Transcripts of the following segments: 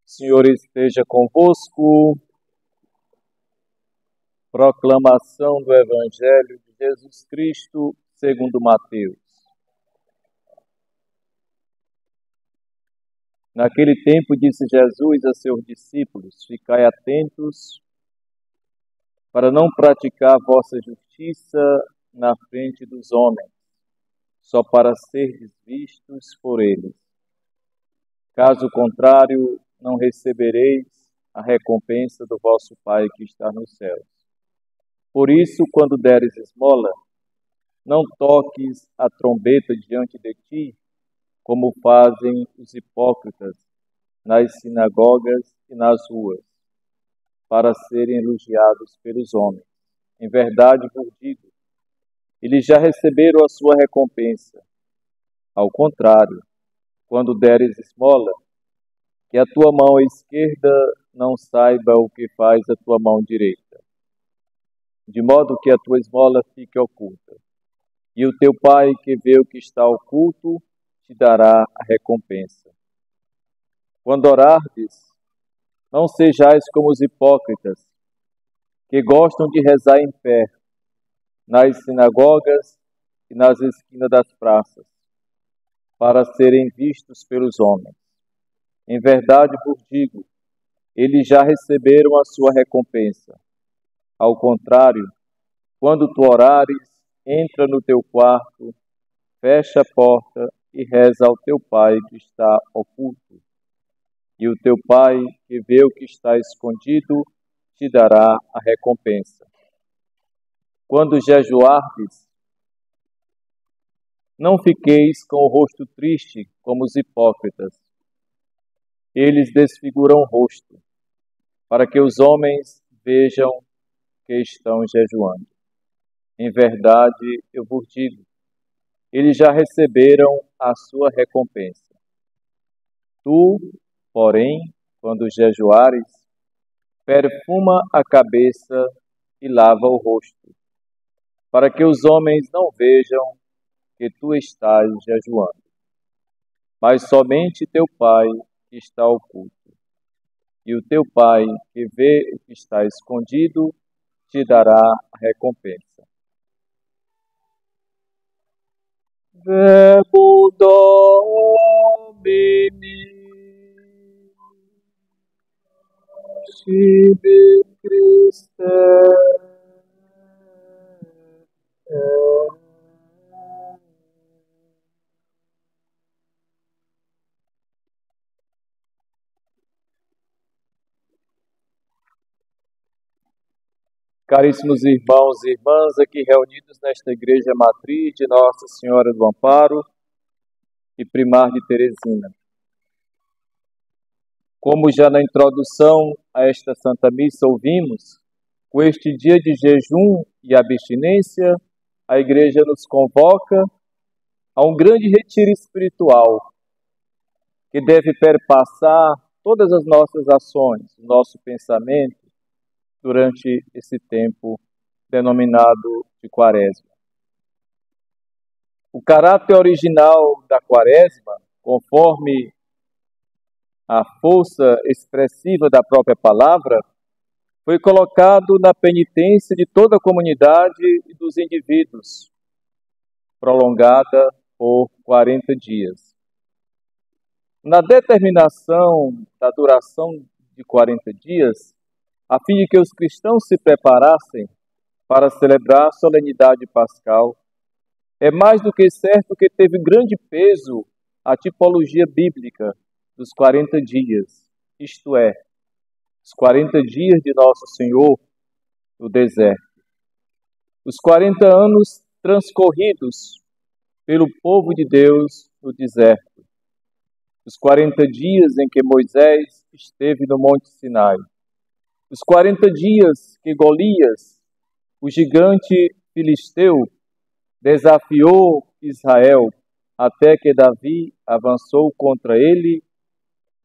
Senhor esteja convosco. Proclamação do Evangelho de Jesus Cristo segundo Mateus. Naquele tempo disse Jesus a seus discípulos: Ficai atentos para não praticar vossa justiça na frente dos homens, só para serdes vistos por eles. Caso contrário, não recebereis a recompensa do vosso Pai que está nos céus. Por isso, quando deres esmola, não toques a trombeta diante de ti, como fazem os hipócritas nas sinagogas e nas ruas, para serem elogiados pelos homens. Em verdade vos digo, eles já receberam a sua recompensa. Ao contrário, quando deres esmola, que a tua mão esquerda não saiba o que faz a tua mão direita, de modo que a tua esmola fique oculta. E o teu Pai, que vê o que está oculto, te dará a recompensa. Quando orardes, não sejais como os hipócritas, que gostam de rezar em pé, nas sinagogas e nas esquinas das praças, para serem vistos pelos homens. Em verdade vos digo, eles já receberam a sua recompensa. Ao contrário, quando tu orares, entra no teu quarto, fecha a porta e reza ao teu Pai que está oculto. E o teu Pai, que vê o que está escondido, te dará a recompensa. Quando jejuardes, não fiqueis com o rosto triste como os hipócritas. Eles desfiguram o rosto, para que os homens vejam que estão jejuando. Em verdade, eu vos digo, eles já receberam a sua recompensa. Tu, porém, quando jejuares, perfuma a cabeça e lava o rosto, para que os homens não vejam que tu estás jejuando, mas somente teu Pai que está oculto. E o teu Pai, que vê o que está escondido, te dará a recompensa. Verbo Domini, sibi Christe. Caríssimos irmãos e irmãs, aqui reunidos nesta Igreja Matriz de Nossa Senhora do Amparo e Primar de Teresina. Como já na introdução a esta Santa Missa ouvimos, com este dia de jejum e abstinência, a Igreja nos convoca a um grande retiro espiritual que deve perpassar todas as nossas ações, o nosso pensamento, durante esse tempo denominado de Quaresma. O caráter original da Quaresma, conforme a força expressiva da própria palavra, foi colocado na penitência de toda a comunidade e dos indivíduos, prolongada por 40 dias. Na determinação da duração de 40 dias, a fim de que os cristãos se preparassem para celebrar a solenidade pascal, é mais do que certo que teve grande peso a tipologia bíblica dos 40 dias, isto é, os 40 dias de Nosso Senhor no deserto. Os 40 anos transcorridos pelo povo de Deus no deserto. Os 40 dias em que Moisés esteve no Monte Sinai. Os 40 dias que Golias, o gigante filisteu, desafiou Israel até que Davi avançou contra ele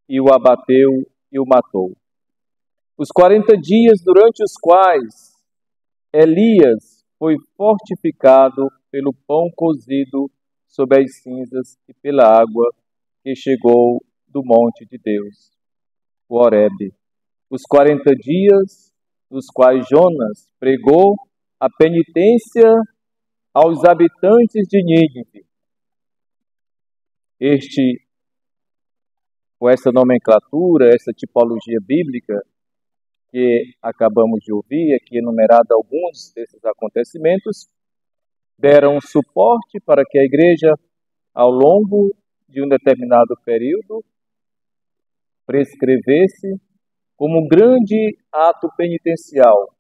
e o abateu e o matou. Os 40 dias durante os quais Elias foi fortificado pelo pão cozido sob as cinzas e pela água que chegou do monte de Deus. o Horebe, os 40 dias nos quais Jonas pregou a penitência aos habitantes de Nínive. Essa nomenclatura, essa tipologia bíblica que acabamos de ouvir, aqui enumerado alguns desses acontecimentos, deram suporte para que a igreja, ao longo de um determinado período, prescrevesse como um grande ato penitencial,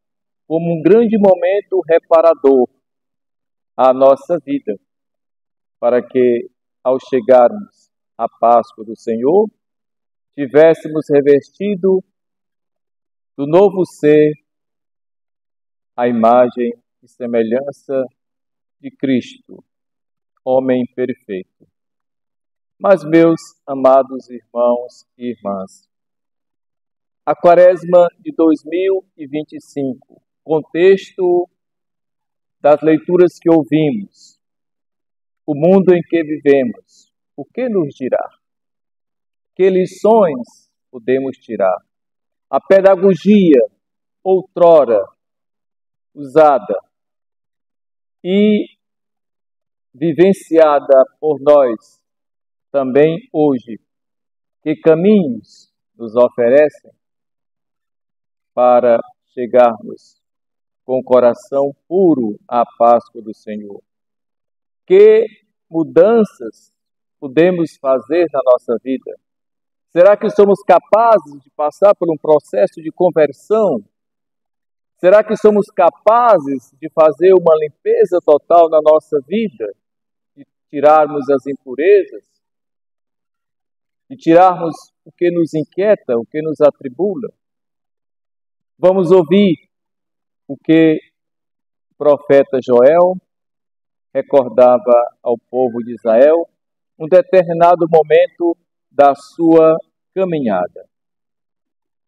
como um grande momento reparador à nossa vida, para que, ao chegarmos à Páscoa do Senhor, tivéssemos revestido do novo ser a imagem e semelhança de Cristo, homem perfeito. Mas, meus amados irmãos e irmãs, a Quaresma de 2025, contexto das leituras que ouvimos, o mundo em que vivemos, o que nos dirá? Que lições podemos tirar? A pedagogia, outrora usada e vivenciada por nós também hoje, que caminhos nos oferecem para chegarmos com o coração puro à Páscoa do Senhor? Que mudanças podemos fazer na nossa vida? Será que somos capazes de passar por um processo de conversão? Será que somos capazes de fazer uma limpeza total na nossa vida? De tirarmos as impurezas? De tirarmos o que nos inquieta, o que nos atribula? Vamos ouvir o que o profeta Joel recordava ao povo de Israel um determinado momento da sua caminhada.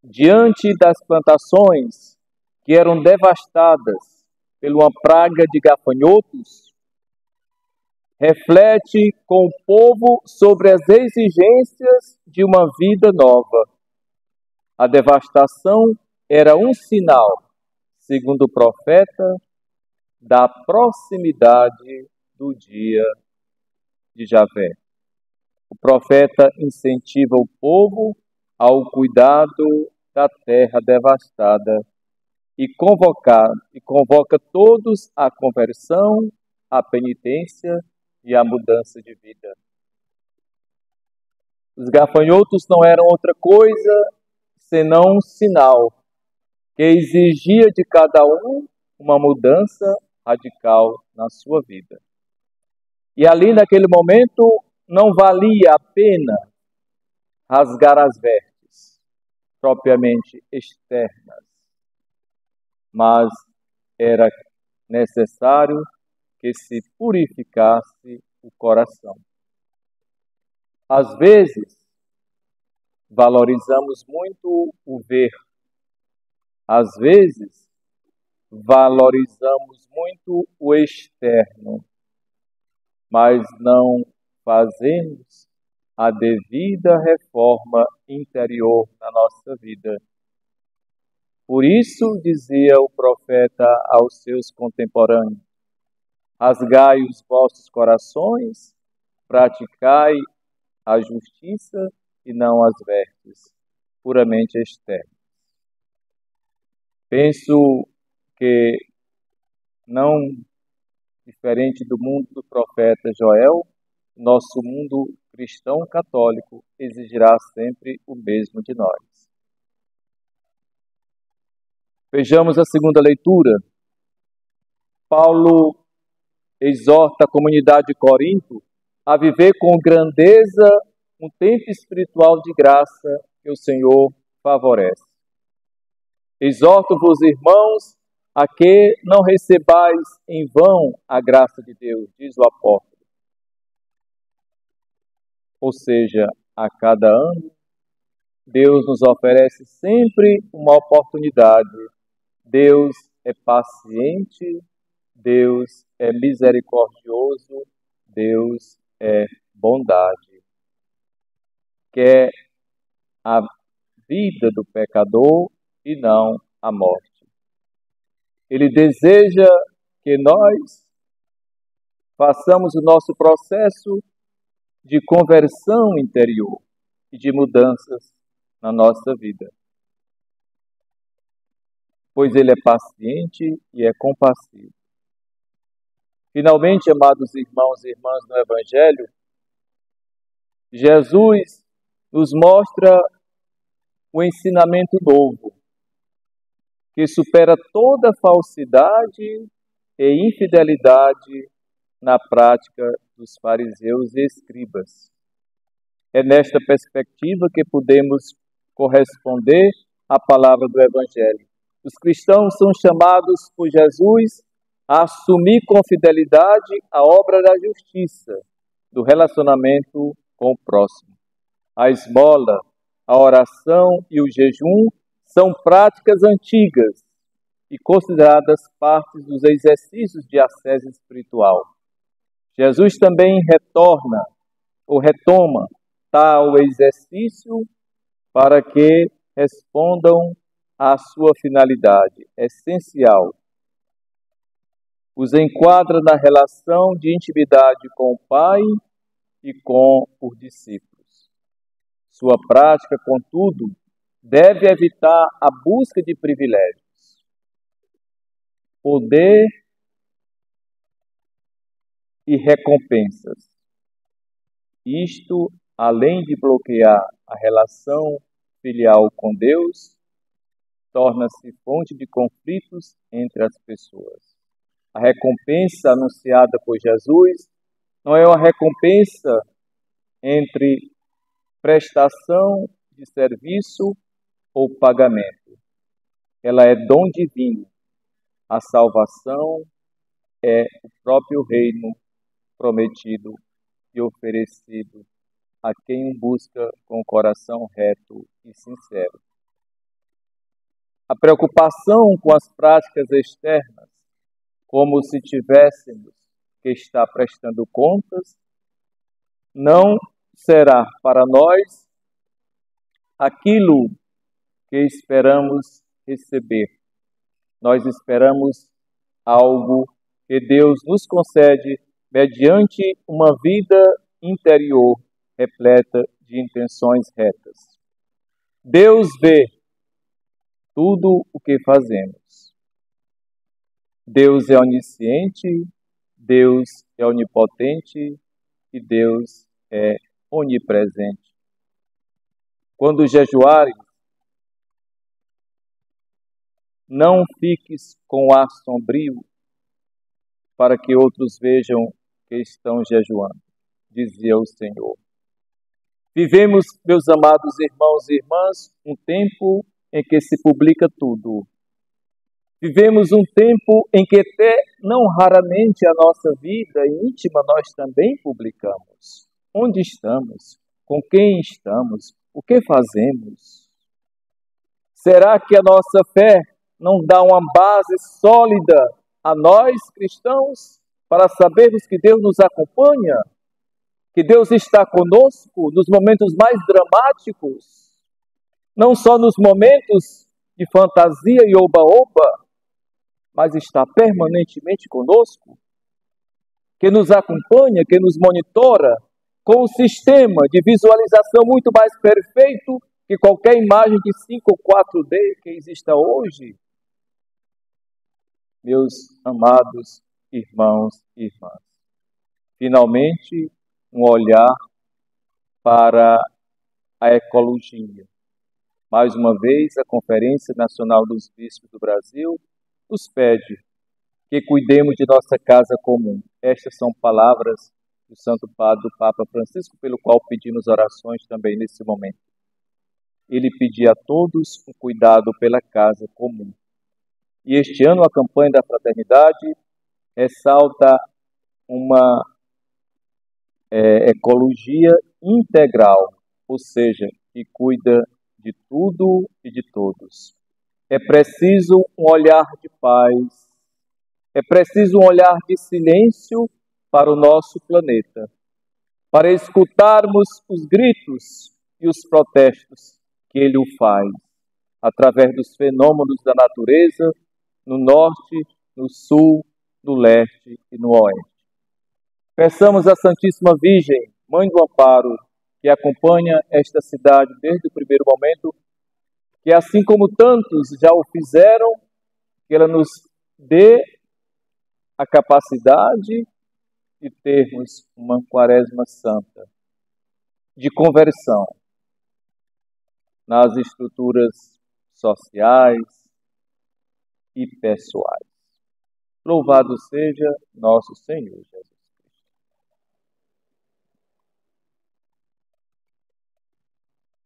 Diante das plantações que eram devastadas por uma praga de gafanhotos, reflete com o povo sobre as exigências de uma vida nova. A devastação era um sinal, segundo o profeta, da proximidade do dia de Javé. O profeta incentiva o povo ao cuidado da terra devastada e convoca todos à conversão, à penitência e à mudança de vida. Os gafanhotos não eram outra coisa senão um sinal que exigia de cada um uma mudança radical na sua vida. E ali, naquele momento, não valia a pena rasgar as vestes, propriamente externas, mas era necessário que se purificasse o coração. Às vezes, valorizamos muito o ver. Às vezes, valorizamos muito o externo, mas não fazemos a devida reforma interior na nossa vida. Por isso, dizia o profeta aos seus contemporâneos: rasgai os vossos corações, praticai a justiça e não as vestes puramente externas. Penso que, não diferente do mundo do profeta Joel, nosso mundo cristão católico exigirá sempre o mesmo de nós. Vejamos a segunda leitura. Paulo exorta a comunidade de Corinto a viver com grandeza um tempo espiritual de graça que o Senhor favorece. Exorto-vos, irmãos, a que não recebais em vão a graça de Deus, diz o apóstolo. Ou seja, a cada ano, Deus nos oferece sempre uma oportunidade. Deus é paciente, Deus é misericordioso, Deus é bondade. Quer a vida do pecador e não a morte. Ele deseja que nós façamos o nosso processo de conversão interior e de mudanças na nossa vida. Pois Ele é paciente e é compassivo. Finalmente, amados irmãos e irmãs no Evangelho, Jesus nos mostra o ensinamento novo, que supera toda falsidade e infidelidade na prática dos fariseus e escribas. É nesta perspectiva que podemos corresponder à palavra do Evangelho. Os cristãos são chamados por Jesus a assumir com fidelidade a obra da justiça, do relacionamento com o próximo. A esmola, a oração e o jejum são práticas antigas e consideradas partes dos exercícios de ascese espiritual. Jesus também retoma tal exercício para que respondam à sua finalidade essencial. Os enquadra na relação de intimidade com o Pai e com os discípulos. Sua prática, contudo, deve evitar a busca de privilégios, poder e recompensas. Isto, além de bloquear a relação filial com Deus, torna-se fonte de conflitos entre as pessoas. A recompensa anunciada por Jesus não é uma recompensa entre prestação de serviço ou pagamento. Ela é dom divino. A salvação é o próprio reino prometido e oferecido a quem o busca com o coração reto e sincero. A preocupação com as práticas externas, como se tivéssemos que estar prestando contas, não será para nós aquilo que esperamos receber. Nós esperamos algo que Deus nos concede mediante uma vida interior repleta de intenções retas. Deus vê tudo o que fazemos. Deus é onisciente, Deus é onipotente e Deus é onipresente. Quando jejuares, não fiques com o ar sombrio para que outros vejam que estão jejuando, dizia o Senhor. Vivemos, meus amados irmãos e irmãs, um tempo em que se publica tudo. Vivemos um tempo em que até não raramente a nossa vida íntima nós também publicamos. Onde estamos? Com quem estamos? O que fazemos? Será que a nossa fé não dá uma base sólida a nós, cristãos, para sabermos que Deus nos acompanha? Que Deus está conosco nos momentos mais dramáticos? Não só nos momentos de fantasia e oba-oba, mas está permanentemente conosco, que nos acompanha, que nos monitora, com um sistema de visualização muito mais perfeito que qualquer imagem de 5 ou 4D que exista hoje. Meus amados irmãos e irmãs, finalmente um olhar para a ecologia. Mais uma vez, a Conferência Nacional dos Bispos do Brasil nos pede que cuidemos de nossa casa comum. Estas são palavras do Santo Padre, do Papa Francisco, pelo qual pedimos orações também nesse momento. Ele pedia a todos um cuidado pela casa comum. E este ano a campanha da fraternidade ressalta uma ecologia integral, ou seja, que cuida de tudo e de todos. É preciso um olhar de paz, é preciso um olhar de silêncio para o nosso planeta, para escutarmos os gritos e os protestos que Ele o faz, através dos fenômenos da natureza, no norte, no sul, no leste e no oeste. Peçamos à Santíssima Virgem, Mãe do Amparo, que acompanha esta cidade desde o primeiro momento, que assim como tantos já o fizeram, que ela nos dê a capacidade de termos uma quaresma santa, de conversão nas estruturas sociais e pessoais. Louvado seja nosso Senhor Jesus.